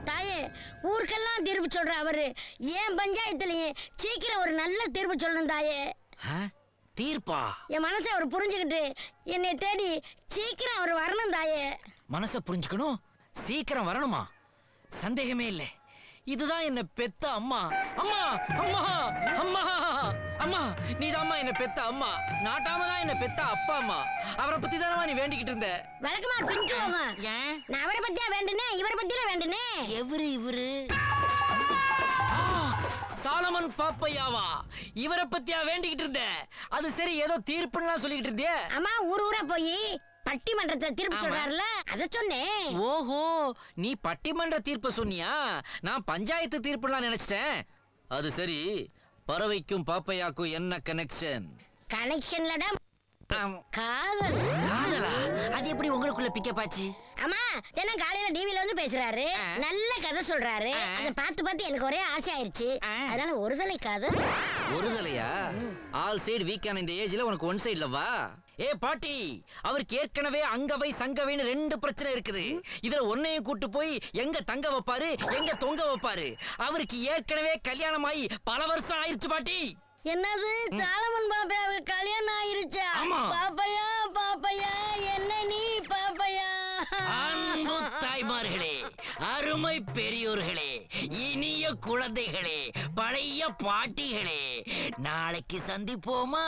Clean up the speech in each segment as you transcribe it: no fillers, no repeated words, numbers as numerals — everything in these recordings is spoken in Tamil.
தாயே, ஊருக்கெல்லாம் தீர்ப்பு சொல்ற அவரு ஏன் பஞ்சாயத்துலயும் சீக்கிரம் ஒரு நல்ல தீர்ப்பு சொல்லணும் தாயே. தீர்ப்பா? என் மனசை அவர் புரிஞ்சுக்கிட்டு என்னை தேடி சீக்கிரம் அவர் வரணும் தாயே. மனசை புரிஞ்சுக்கணும், சீக்கிரம் வரணுமா? சந்தேகமே இல்லை. இதுதான் என்ன பெத்த அம்மா. அம்மா அம்மா அம்மா அம்மா, நீதாம்மா என்ன பெத்த அம்மா. நாட்டாம தான் என்ன பெத்த அப்பா அம்மா. அவரை பத்தி தானமா நீ வேண்டிக்கிட்டு இருந்த. வழக்கமா பிரிஞ்சு போங்க. ஏன்? நான் அவரை பத்தியா வேண்டுனே, இவரை பத்தியில வேண்டுனே. இவரு சாலமன் பாப்பையாவா? இவரை பத்தியா வேண்டிக்கிட்டு இருந்த? அது சரி, ஏதோ தீர்ப்புன்னு சொல்லிக்கிட்டு இருந்தியே. அம்மா ஊரா போய் பட்டிமன்றத்தை தீர்ப்பு சொல்றாருல, அத சொன்னேன். ஓஹோ, நீ பட்டிமன்ற தீர்ப்பு சொன்னியா? நான் பஞ்சாயத்து தீர்ப்புலாம் நினைச்சிட்டேன். அது சரி, பறவைக்கும் பாப்பையாக்கும் என்ன கனெக்ஷன்? கனெக்ஷன்லடா காதல். காதலா? அது எப்படி உங்களுக்குள்ள பிக்கப் ஆச்சு? அம்மா தினம் காலையில டிவில வந்து பேசுறாரு, நல்ல கதை சொல்றாரு. அத பார்த்து பார்த்து எனக்கு ஒரே ஆசை ஆயிருச்சு. அதனால ஒருதலை காதல். ஒருதலையா? ஆல் சைடு வீக்கான இந்த ஏஜ்ல உனக்கு ஒன் சைடுல வா. ஏ பாட்டி, அவருக்கு ஏற்கனவே அங்கவை சங்கவைன்னு 2 பிரச்சனை இருக்குது. இதுல ஒன்னையும் கூட்டு போய் எங்க தங்க வைப்பாரு, எங்க தொங்க வைப்பாரு? அவருக்கு ஏற்கனவே கல்யாணம் ஆகி பல வருஷம் ஆயிருச்சு பாட்டி. என்னது, சாலமன் பாப்பையாவுக்கு கல்யாணம் ஆயிருச்சா? பாப்பையா பாப்பையா, என்ன நீ பாப்பையா? அன்பு தாய்மார்களே, அருமை பெரியோர்களே, இனிய குழந்தைகளே, பழைய பாட்டிகளே, நாளைக்கு சந்திப்போமா?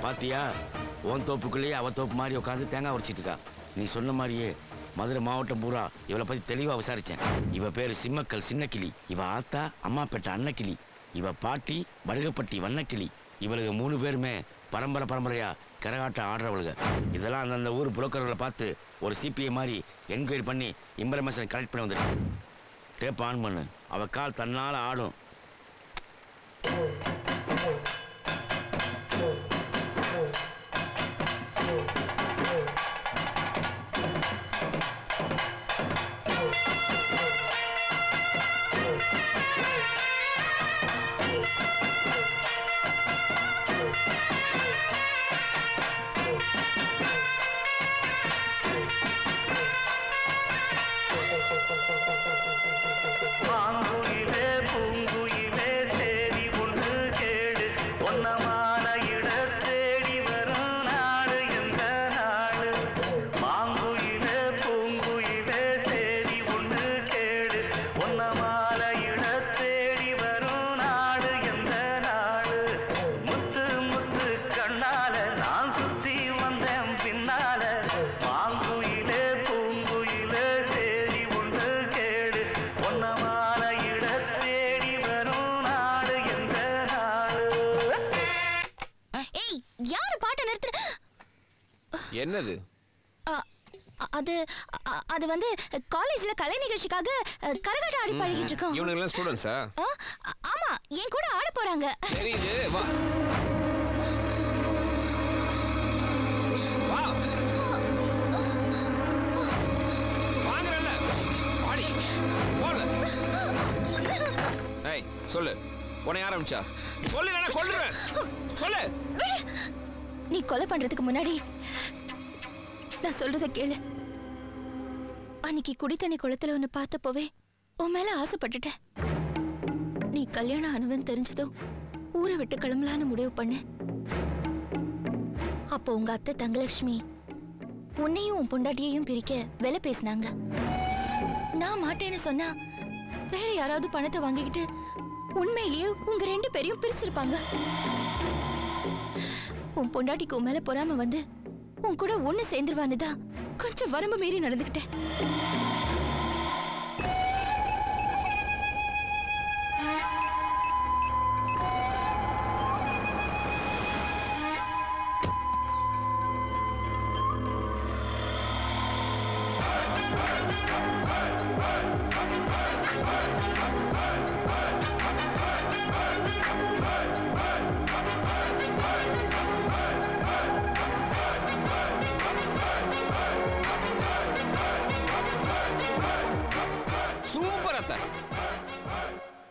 பாத்தியா, உன் தோப்புக்குள்ளேயே அவ தோப்பு மாதிரி உட்காந்து தேங்காய் உடைச்சிட்டு இருக்கா. நீ சொன்ன மாதிரியே மதுரை மாவட்டம் பூரா இவளை பத்தி தெளிவா விசாரிச்சேன். இவ பேரு சிம்மக்கல் சின்னக்கிளி, இவ ஆத்தா அம்மாப்பேட்டை அன்னக்கிளி, இவ பாட்டி வடுகப்பட்டி வண்ணக்கிளி. இவளுக்கு 3 பேருமே பரம்பரையா கரகாட்டம் ஆடுறவளுங்க. இதெல்லாம் அந்தந்த ஊர் புரோக்கர்களை பார்த்து ஒரு சிபிஐ மாதிரி என்கொயரி பண்ணி இன்ஃபர்மேஷன் கலெக்ட் பண்ணி வந்துருக்கு. டேப் ஆன் பண்ணு, அவ கால் தன்னால ஆடும். என்னது அது அது வந்து காலேஜ்ல கலை நிகழ்ச்சிக்காக கரகாட்டம் ஆடி பாடிட்டு இருக்கோம். இவனுங்க எல்லாம் ஸ்டூடண்ட்ஸா? ஆமா, என் கூட ஆட போறாங்க. தெரியுது, வா வா வாங்கறல்ல ஆடி போல. ஏய் சொல்லு, உன்னை யார் ஆரம்பிச்சா? சொல்லு, நான் கொல்லுறேன். சொல்லு. நீ கொலை பண்றதுக்கு முன்னாடி நான் சொல்றத கேளு. அன்னைக்கு குடித்தண்ணி குளத்துல உன்னை பார்த்தப்போவே உன் மேல ஆசைப்பட்டுட்டேன். நீ கல்யாணம் ஆனவன் தெரிஞ்சதும் ஊரை விட்டு கிளம்பலான்னு முடிவு பண்ண. அப்போ உங்க அத்தை தங்கலட்சுமி உன்னையும் உன் பொண்டாட்டியையும் பிரிக்க விலை பேசினாங்க. நான் மாட்டேன்னு சொன்னா வேற யாராவது பணத்தை வாங்கிக்கிட்டு உண்மையிலேயே உங்க 2 பேரையும் பிரிச்சிருப்பாங்க. உன் பொண்டாட்டிக்கு உன் மேல பொறாம வந்து உன் கூட ஒண்ணு சேர்ந்துருவானுதான் கொஞ்சம் வரம்பு மீறி நடந்துக்கிட்டேன்.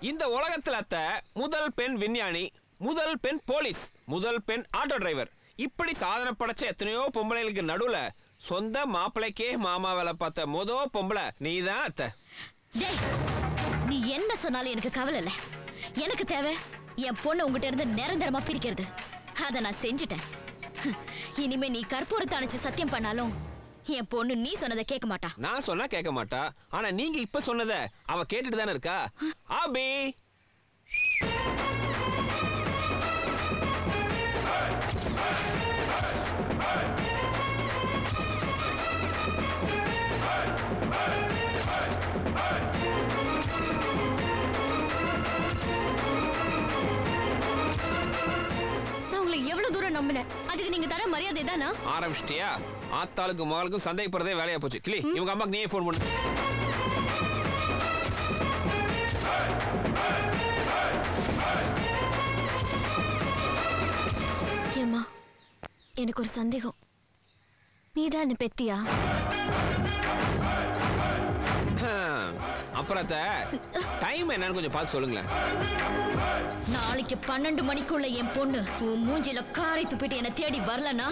இந்த உலகத்துல அத்தை முதல் பெண் விஞ்ஞானி, முதல் பெண் போலீஸ், முதல் பெண் ஆட்டோ டிரைவர், இப்படி சாதனை படைச்ச எத்தனையோ பொம்பளைகளுக்கு நடுவுல சொந்த மாப்பிளைக்கே மாமா வேலை பார்த்த முதல் பொம்பளை நீதான் அத்தை. நீ என்ன சொன்னாலும் எனக்கு கவலை இல்ல. எனக்கு தேவை என் பொண்ணு உங்ககிட்ட இருந்து நிரந்தரமா பிரிக்கிறது. அதை நான் செஞ்சுட்டேன். இனிமே நீ கற்பூரத்தை அணைச்சு சத்தியம் பண்ணாலும் என் பொண்ணு நீ சொன்னதை கேட்க மாட்டா. நான் சொன்னா கேட்க மாட்டா. ஆனா நீங்க இப்ப சொன்னதை அவ கேட்டுட்டு தானே இருக்கா. ஆபி எவ்வளவு தூரம் நம்பினேன். அதுக்கு நீங்க தர மரியாதை தானா? ஆரம்பிச்சிட்டியா? ஆத்தாளுக்கு மகளுக்கும் சந்தேகப்படுறதே வேலையா போச்சு. கிளி இவங்க அம்மாக்கு நீயே போன் பண்ணு. ஏம்மா, எனக்கு ஒரு சந்தேகம். நீதான் என்ன பெத்தியா? அப்புறம் டைம் என்னன்னு கொஞ்சம் பார்த்து சொல்லுங்களேன். நாளைக்கு 12 மணிக்குள்ள என் பொண்ணு உன் மூஞ்சில காரை துப்பிட்டு என்ன தேடி வரலனா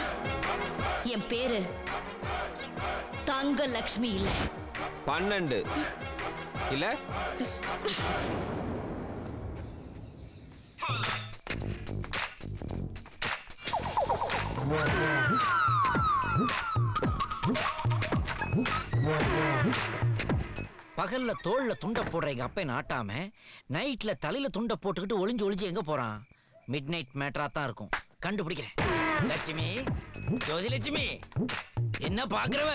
என் பேரு தங்கலட்சுமி இல்ல. 12 இல்ல? பகல்ல தோல்ல துண்ட போடுற எங்க அப்பா நாட்டாம நைட்ல தலையில துண்ட போட்டுக்கிட்டு ஒளிஞ்சு ஒளிஞ்சு எங்க போறான்? மிட் நைட் மேட்டரா தான் இருக்கும். கண்டுபிடிக்கிறேன். லட்சுமி, ஜோதி லட்சுமி, என்ன பாக்குறவ?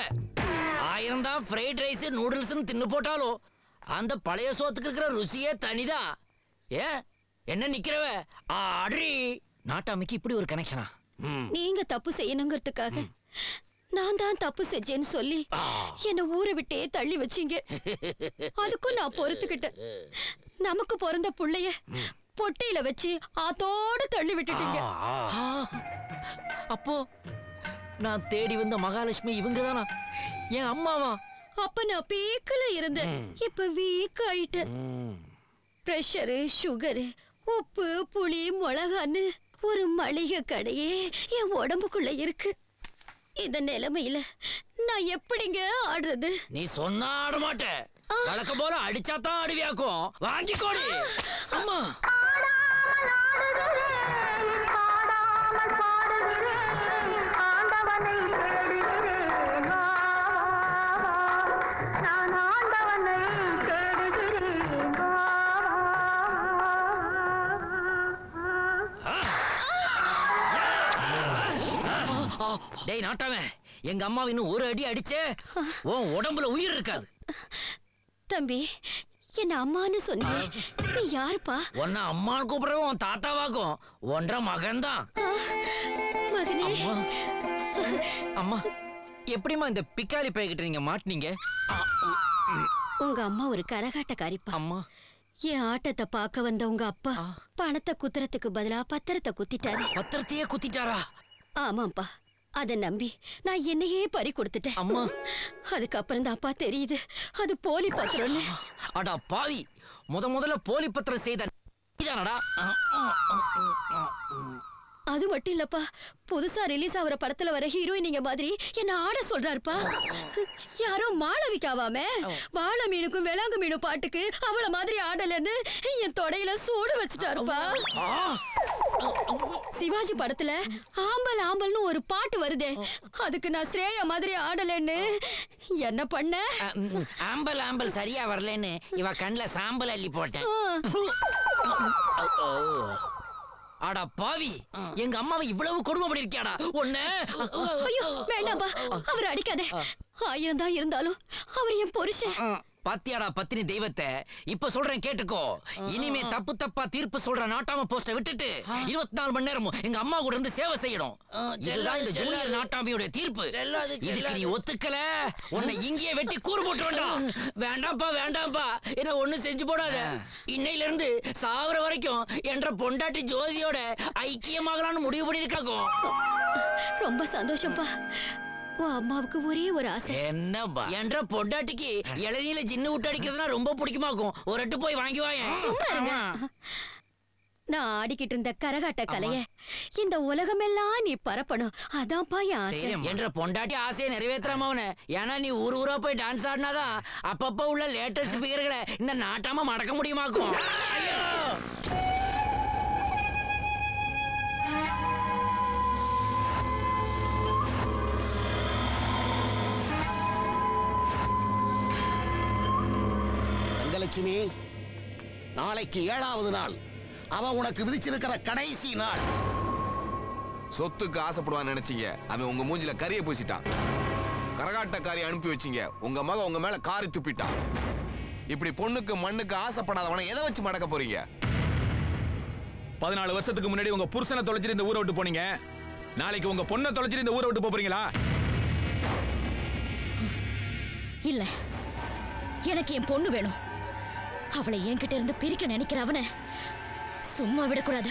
1000 தான் ஃப்ரைட் ரைஸ் நூடுல்ஸ் தின்னு போட்டாலும் அந்த பழைய சோத்துக்கு இருக்கிற ருசியே தனிதான். ஏ என்ன நிக்கிறவ? ஆடி நாட்டாமைக்கு இப்படி ஒரு கனெக்ஷனா? நீங்க தப்பு செய்யணுங்கிறதுக்காக நான் தான் தப்பு செஞ்சேன்னு சொல்லி என்ன ஊரை விட்டே தள்ளி வச்சீங்க. அதுக்கும் நான் பொறுத்துக்கிட்டேன். நமக்கு பிறந்த புள்ளைய பொட்டையில வச்சு ஆத்தோட தள்ளி விட்டுட்டீங்க. அப்போ நான் தேடி வந்த மகாலட்சுமி இவங்க தானா? என் அம்மாவா? அப்ப நான் பீக்கல இருந்தேன். இப்ப வீக் ஆயிட்டேன். பிரஷரு, சுகரு, உப்பு, புளி, மிளகான்னு ஒரு மளிகை கடையே என் உடம்புக்குள்ள இருக்கு. இந்த நிலைமையில நான் எப்படிங்க ஆடுறது? நீ சொன்னா ஆட மாட்ட. வழக்கம் போல அடிச்சாதான் ஆடுவியாக்கும். வாங்கிக்கோடி. அம்மா டேய் நாட்டாமே, எங்க அம்மா இன்னும் ஒரு அடி அடிச்சே உன் உடம்புல உயிர் இருக்காது. தம்பி, என்ன அம்மான்னு சொன்னே, நீ யாருப்பா? உன்ன அம்மான்னு கூப்பிடுறவன் உன் தாத்தாவாக்கும். ஒன்றரை மகன் தான். மகனே. அம்மா, எப்படிமா இந்த பிக்காலி பைக்கிட்டு நீங்க மாட்டினீங்க? உங்க அம்மா ஒரு கரகாட்டக்காரிப்பா. அம்மா, என் ஆட்டத்தை பார்க்க வந்த உங்க அப்பா பணத்தை குத்துறதுக்கு பதிலா பத்திரத்தை குத்திட்டாரு. பத்திரத்தையே குத்திட்டாரா? ஆமாப்பா. அத நம்பி நான் என்னையே பறி கொடுத்துட்டேன். அம்மா, அதுக்கப்புறம் தான் அப்பா தெரியுது அது போலி பத்திரம்னு. அடா பாவி, முதல்ல போலி பத்திரம் செய்த நீதானடா? அது மட்டும் இல்லப்பா, புதுசா ரிலீஸ் ஆகுற படத்துல வர ஹீரோயினிங்க மாதிரி என்ன ஆட சொல்றாருப்பா. யாரோ மாளவிக்காவாமே வாழை மீனுக்கும் வேளாங்கு மீனும் பாட்டுக்கு அவள மாதிரி ஆடலன்னு என் தொடையில சூடு வச்சுட்டாருப்பா. சிவாஜி படத்துல ஆம்பல் ஆம்பல்னு ஒரு பாட்டு வருதே, அதுக்கு நான் ஸ்ரேயா மாதிரி ஆடலன்னு என்ன பண்ண? ஆம்பல் ஆம்பல் சரியா வரலன்னு இவ கண்ணுல சாம்பல் அள்ளி போட்டேன். அடா பாவி, எங்க அம்மாவை இவ்வளவு கொடுமை பண்ணிருக்கியாடா உன்ன? ஐயோ வேண்டாம்பா, அவர் அடிக்காதே. 1000 தான் இருந்தாலும் அவர் என் புருஷன். பாத்தியாடா பத்தினி தெய்வத்தை. இப்ப சொல்றேன் கேட்டுக்கோ. இனிமே தப்பு தப்பா தீர்ப்பு சொல்ற நாட்டாம போஸ்ட விட்டுட்டு 24 மணி நேரமும் எங்க அம்மா கூட இருந்து சேவை செய்யணும். இதுதான் இந்த ஜூனியர் நாட்டாமியோட தீர்ப்பு. இதுக்கு நீ ஒத்துக்கல, உன்னை இங்கேயே வெட்டி கூறு போட்டு வேண்டாம். வேண்டாம்ப்பா வேண்டாம்ப்பா, என்ன ஒண்ணு செஞ்சு போடாத. இன்னையில இருந்து சாவர வரைக்கும் என்ற பொண்டாட்டி ஜோதியோட ஐக்கியமாகலான்னு முடிவு பண்ணிருக்காங்க. ரொம்ப சந்தோஷம்ப்பா. உன் அம்மாவுக்கு ஒரே ஒரு ஆசை. என்னப்பா என்ற பொண்டாட்டிக்கு இளநீல ஜின்னு விட்டு அடிக்கிறதுனா ரொம்ப பிடிக்குமாக்கும். ஒரு எட்டு போய் வாங்கி வாங்க. நான் ஆடிக்கிட்டு இருந்த கரகாட்ட கலைய இந்த உலகமெல்லாம் நீ பரப்பணும். அதான்ப்பா என் ஆசை. என்ற பொண்டாட்டி ஆசையை நிறைவேற்றாம அவனு. ஏன்னா நீ ஊரா போய் டான்ஸ் ஆடினாதான் அப்பப்ப உள்ள லேட்டஸ்ட் ஸ்பீக்கர்களை இந்த நாட்டாம மடக்க முடியுமாக்கும். தங்கலட்சுமி, நாளைக்கு 7வது நாள். அவன் உனக்கு விதிச்சிருக்கிற கடைசி நாள். சொத்துக்கு ஆசைப்படுவான்னு நினைச்சீங்க, அவன் உங்க மூஞ்சில கரிய பூசிட்டான். கரகாட்டக்காரி அனுப்பி வச்சீங்க, உங்க மக உங்க மேல காரி துப்பிட்டான். இப்படி பொண்ணுக்கு மண்ணுக்கு ஆசைப்படாதவனை எதை வச்சு மடக்க போறீங்க? 14 வருஷத்துக்கு முன்னாடி உங்க புருஷனை தொலைச்சிட்டு இந்த ஊரை விட்டு போனீங்க. நாளைக்கு உங்க பொண்ணை தொலைச்சிட்டு இந்த ஊரை விட்டு போறீங்களா? இல்ல, எனக்கு என் பொண்ணு வேணும். அவளை என்கிட்ட இருந்து பிரிக்க நினைக்கிற அவனை சும்மா விடக்கூடாது.